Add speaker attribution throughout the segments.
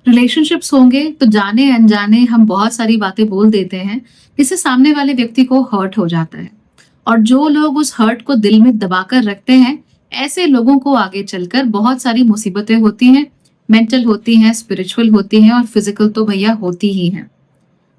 Speaker 1: Relationships होंगे तो जाने अनजाने हम बहुत सारी बातें बोल देते हैं जिससे सामने वाले व्यक्ति को हर्ट हो जाता है। और जो लोग उस हर्ट को दिल में दबाकर रखते हैं, ऐसे लोगों को आगे चलकर बहुत सारी मुसीबतें होती हैं। मेंटल होती हैं, स्पिरिचुअल होती हैं और फिजिकल तो भैया होती ही हैं।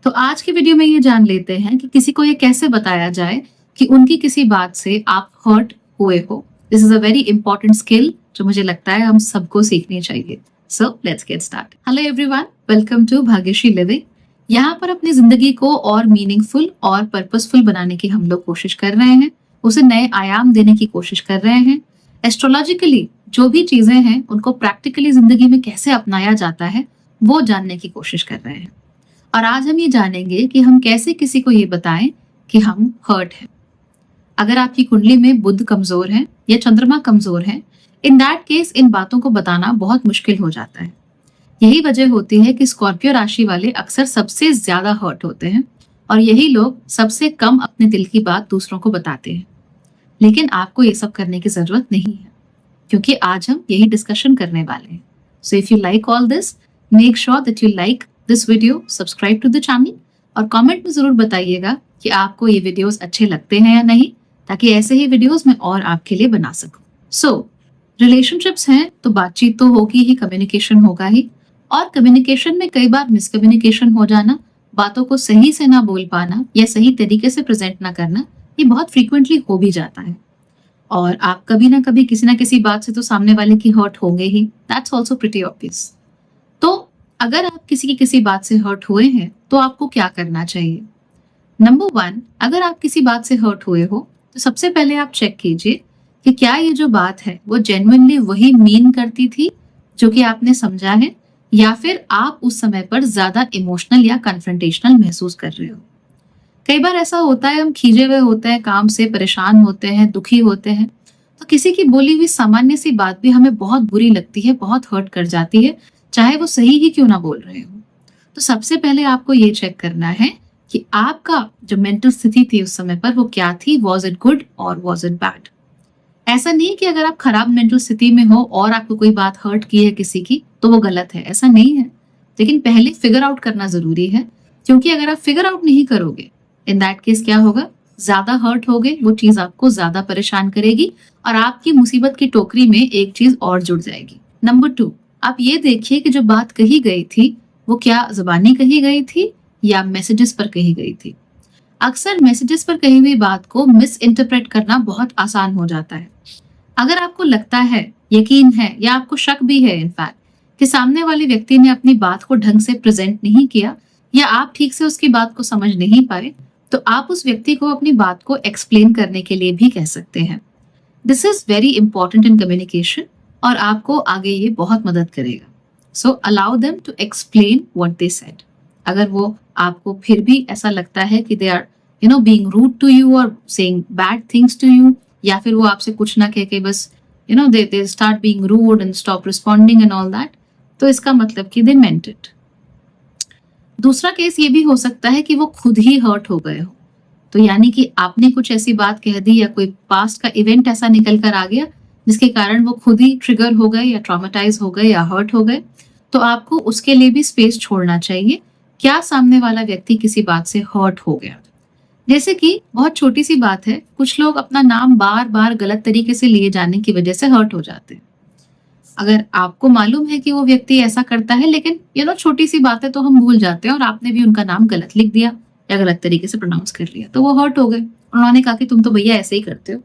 Speaker 1: तो आज की वीडियो में ये जान लेते हैं कि किसी को ये कैसे बताया जाए कि उनकी किसी बात से आप हर्ट हुए हो। This is a very important skill जो मुझे लगता है हम सबको सीखनी चाहिए। So let's get start. Hello everyone, welcome to Bhagyashree living. यहाँ पर अपनी जिंदगी को और मीनिंगफुल और पर्पसफुल बनाने की हम लोग कोशिश कर रहे हैं, उसे नए आयाम देने की कोशिश कर रहे हैं। एस्ट्रोलॉजिकली जो भी चीजें हैं उनको प्रैक्टिकली जिंदगी में कैसे अपनाया जाता है वो जानने की कोशिश कर रहे हैं। और आज हम ये जानेंगे कि हम कैसे किसी को ये बताएं कि हम हर्ट हैं। अगर आपकी कुंडली में बुध कमजोर है या चंद्रमा कमजोर है, इन दैट केस इन बातों को बताना बहुत मुश्किल हो जाता है। यही वजह होती है कि स्कॉर्पियो राशि वाले अक्सर सबसे ज्यादा हर्ट होते हैं और यही लोग सबसे कम अपने दिल की बात दूसरों को बताते हैं। लेकिन आपको ये सब करने की जरूरत नहीं है, क्योंकि आज हम यही डिस्कशन करने वाले हैं। So if you like all this, make sure that you like this video, subscribe to the channel और कमेंट में जरूर बताइएगा कि आपको ये वीडियोस अच्छे लगते हैं या नहीं, ताकि ऐसे ही वीडियोस मैं और आपके लिए बना सकूं। सो रिलेशनशिप्स हैं तो बातचीत तो होगी ही, कम्युनिकेशन होगा ही। और कम्युनिकेशन में कई बार मिसकम्युनिकेशन हो जाना, बातों को सही से ना बोल पाना या सही तरीके से प्रेजेंट ना करना, ये बहुत फ्रीक्वेंटली हो भी जाता है। और आप कभी ना कभी किसी ना किसी बात से तो सामने वाले की हर्ट होंगे ही। That's also pretty obvious. तो अगर आप किसी की किसी बात से हर्ट हुए हैं तो आपको क्या करना चाहिए? नंबर 1, अगर आप किसी बात से हर्ट हुए हो तो सबसे पहले आप चेक कीजिए कि क्या ये जो बात है वो जेन्युइनली वही मीन करती थी जो कि आपने समझा है, या फिर आप उस समय पर ज्यादा इमोशनल या कन्फ्रंटेशनल महसूस कर रहे हो। कई बार ऐसा होता है, हम खींचे हुए होते हैं, काम से परेशान होते हैं, दुखी होते हैं, तो किसी की बोली हुई सामान्य सी बात भी हमें बहुत बुरी लगती है, बहुत हर्ट कर जाती है, चाहे वो सही ही क्यों ना बोल रहे हो। तो सबसे पहले आपको ये चेक करना है कि आपका जो मेंटल स्थिति थी उस समय पर वो क्या थी। वॉज इट गुड और वॉज इट बैड? ऐसा नहीं कि अगर आप खराब मेंटल स्थिति में हो और आपको कोई बात हर्ट की है किसी की तो वो गलत है, ऐसा नहीं है। लेकिन पहले फिगर आउट करना जरूरी है, क्योंकि अगर आप फिगर आउट नहीं करोगे, इन दैट केस क्या होगा, ज्यादा हर्ट होगे, वो चीज आपको ज्यादा परेशान करेगी और आपकी मुसीबत की टोकरी में एक चीज और जुड़ जाएगी। नंबर 2, आप ये देखिए कि जो बात कही गई थी वो क्या जुबानी कही गई थी या मैसेजेस पर कही गई थी। अक्सर मैसेजेस पर कही हुई बात को मिस इंटरप्रेट करना बहुत आसान हो जाता है। अगर आपको लगता है, यकीन है या आपको शक भी है इनफैक्ट कि सामने वाले व्यक्ति ने अपनी बात को ढंग से प्रेजेंट नहीं किया या आप ठीक से उसकी बात को समझ नहीं पाए, तो आप उस व्यक्ति को अपनी बात को एक्सप्लेन करने के लिए भी कह सकते हैं। This is very important in communication और आपको आगे ये बहुत मदद करेगा। So allow them to explain what they said. अगर वो आपको फिर भी ऐसा लगता है कि they are being rude to you और saying bad things to you, या फिर वो आपसे कुछ ना कह के बस they start being rude and stop responding and all that, तो इसका मतलब कि दे मेंट इट। दूसरा केस ये भी हो सकता है कि वो खुद ही हर्ट हो गए हो, तो यानी कि आपने कुछ ऐसी बात कह दी या कोई पास्ट का इवेंट ऐसा निकल कर आ गया जिसके कारण वो खुद ही ट्रिगर हो गए या ट्रॉमेटाइज हो गए या हर्ट हो गए, तो आपको उसके लिए भी स्पेस छोड़ना चाहिए। क्या सामने वाला व्यक्ति किसी बात से हर्ट हो गया? जैसे कि बहुत छोटी सी बात है, कुछ लोग अपना नाम बार बार गलत तरीके से लिए जाने की वजह से हर्ट हो जाते हैं। अगर आपको मालूम है कि वो व्यक्ति ऐसा करता है, लेकिन छोटी सी बातें तो हम भूल जाते हैं और आपने भी उनका नाम गलत लिख दिया या गलत तरीके से प्रोनाउंस कर लिया, तो वो हर्ट हो गए। उन्होंने कहा कि तुम तो भैया ऐसे ही करते हो,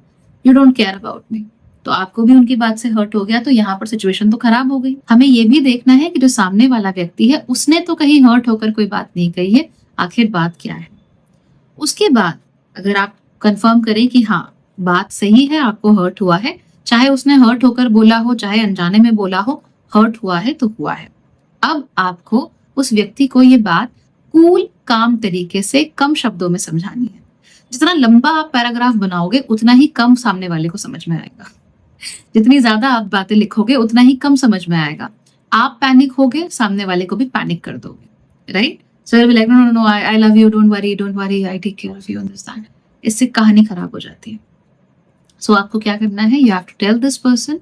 Speaker 1: you don't care about me, तो आपको भी उनकी बात से हर्ट हो गया, तो यहाँ पर सिचुएशन तो खराब हो गई। हमें ये भी देखना है कि जो सामने वाला व्यक्ति है उसने तो कहीं हर्ट होकर कोई बात नहीं कही है, आखिर बात क्या है। उसके बाद अगर आप कंफर्म करें कि हाँ बात सही है, आपको हर्ट हुआ है, चाहे उसने हर्ट होकर बोला हो चाहे अनजाने में बोला हो, हर्ट हुआ है तो हुआ है। अब आपको उस व्यक्ति को ये बात कूल काम तरीके से कम शब्दों में समझानी है। जितना लंबा आप पैराग्राफ बनाओगे उतना ही कम सामने वाले को समझ में आएगा। जितनी ज्यादा आप बातें लिखोगे उतना ही कम समझ में आएगा। आप पैनिक होगे, सामने वाले को भी पैनिक कर दोगे, right? So will be like no no no, I love you, don't worry, I take care of you, understand. इससे कहानी खराब हो जाती है। सो आपको क्या करना है, you have to tell this person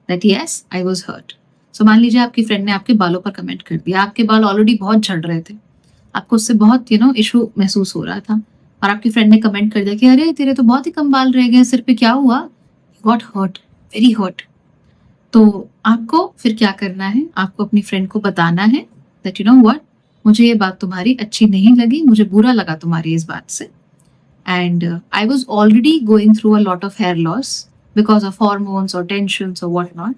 Speaker 1: that yes I was hurt. So मान लीजिए आपकी फ्रेंड ने आपके बालों पर कमेंट कर दिया, आपके बाल ऑलरेडी बहुत झड़ रहे थे, आपको उससे बहुत इशू महसूस हो रहा था और आपकी फ्रेंड ने कमेंट कर दिया कि अरे तेरे तो बहुत ही कम बाल रह गए सिर पे, क्या हुआ? Got hurt, very hurt. तो आपको फिर क्या करना है? आपको अपनी फ्रेंड को बताना है दैट यू नो व्हाट, मुझे ये बात तुम्हारी अच्छी नहीं लगी, मुझे बुरा लगा तुम्हारी इस बात से, and I was already going through a lot of hair loss because of hormones और टेंशन्स और व्हाट नॉट,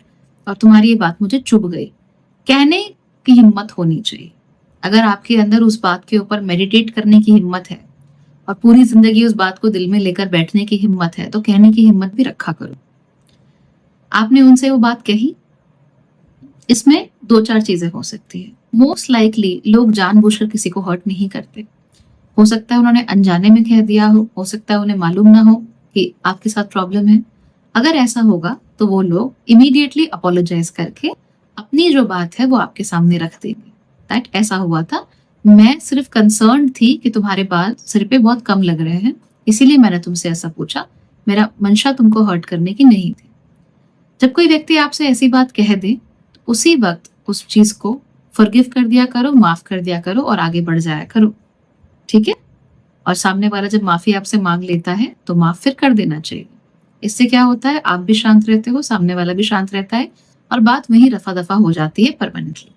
Speaker 1: और तुम्हारी ये बात मुझे चुभ गई। कहने की हिम्मत होनी चाहिए। अगर आपके अंदर उस बात के ऊपर मेडिटेट करने की हिम्मत है और पूरी जिंदगी उस बात को दिल में लेकर बैठने की हिम्मत है, तो कहने की हिम्मत भी रखा करो। आपने उनसे वो बात कही, इसमें 2-4 चीजें हो सकती है। मोस्ट लाइकली लोग जानबूझकर किसी को हर्ट नहीं करते। हो सकता है उन्होंने अनजाने में कह दिया हो सकता है उन्हें मालूम ना हो कि आपके साथ प्रॉब्लम है। अगर ऐसा होगा तो वो लोग इमीडिएटली अपोलोजाइज करके अपनी जो बात है वो आपके सामने रख देंगे। दैट ऐसा हुआ था, मैं सिर्फ कंसर्न थी कि तुम्हारे बाल सिर पे बहुत कम लग रहे हैं, इसीलिए मैंने तुमसे ऐसा पूछा, मेरा मंशा तुमको हर्ट करने की नहीं थी। जब कोई व्यक्ति आपसे ऐसी बात कह दे तो उसी वक्त उस चीज को फॉरगिव कर दिया करो, माफ कर दिया करो और आगे बढ़ जाया करो, ठीक है? और सामने वाला जब माफी आपसे मांग लेता है तो माफ फिर कर देना चाहिए। इससे क्या होता है, आप भी शांत रहते हो, सामने वाला भी शांत रहता है और बात वहीं रफा दफा हो जाती है परमानेंटली।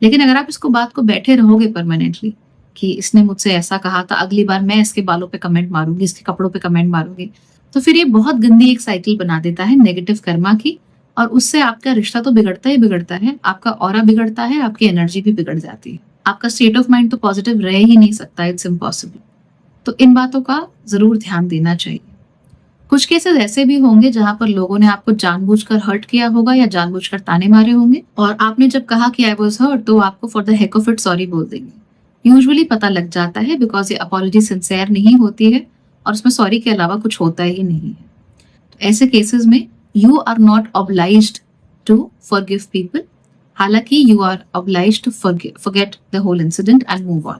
Speaker 1: लेकिन अगर आप इसको बात को बैठे रहोगे परमानेंटली कि इसने मुझसे ऐसा कहा था, अगली बार मैं इसके बालों पे कमेंट मारूंगी, इसके कपड़ों पे कमेंट मारूंगी, तो फिर ये बहुत गंदी एक साइकिल बना देता है नेगेटिव कर्मा की, और उससे आपका रिश्ता तो बिगड़ता ही बिगड़ता है, आपका ऑरा बिगड़ता है, आपकी एनर्जी भी बिगड़ जाती है, आपका स्टेट ऑफ माइंड तो पॉजिटिव रह ही नहीं सकता, इट्स इम्पॉसिबल। तो इन बातों का जरूर ध्यान देना चाहिए। कुछ केसेस ऐसे भी होंगे जहां पर लोगों ने आपको जानबूझकर हर्ट किया होगा या जानबूझकर ताने मारे होंगे, और आपने जब कहा कि आई वाज हर्ट तो आपको for the heck of it sorry बोल देंगे। यूजुअली पता लग जाता है बिकॉज ये अपॉलॉजी सिंसियर नहीं होती है और उसमें सॉरी के अलावा कुछ होता ही नहीं है। तो ऐसे केसेस में you are not obliged to forgive people, हालांकि you are obliged to forget the whole incident and move on,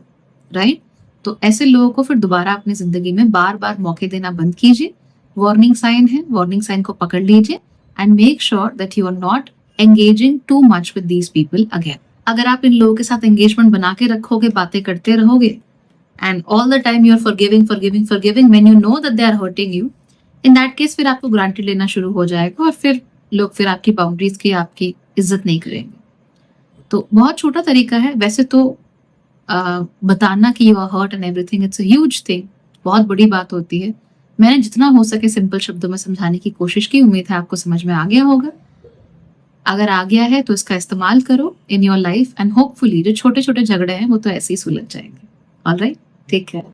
Speaker 1: right? तो ऐसे लोगों को फिर दोबारा अपनी जिंदगी में बार बार मौके देना बंद कीजिए। वार्निंग साइन है, वार्निंग साइन को पकड़ लीजिए and make sure that you are not engaging too much with these people again. अगर आप इन लोगों के साथ एंगेजमेंट बना के रखोगे, बातें करते रहोगे and all the time you are forgiving forgiving forgiving when you know that they are hurting you, in that case फिर आपको ग्रांटेड लेना शुरू हो जाएगा और फिर लोग फिर आपकी बाउंड्रीज की, आपकी इज्जत नहीं करेंगे। तो बहुत छोटा तरीका है वैसे तो, बताना कि you are hurt and everything, it's a huge thing, बहुत बड़ी बात होती है। मैंने जितना हो सके सिंपल शब्दों में समझाने की कोशिश की, उम्मीद है आपको समझ में आ गया होगा। अगर आ गया है तो इसका इस्तेमाल करो in your life and hopefully जो छोटे छोटे झगड़े हैं वो तो ऐसे ही सुलझ जाएंगे। Alright, take care.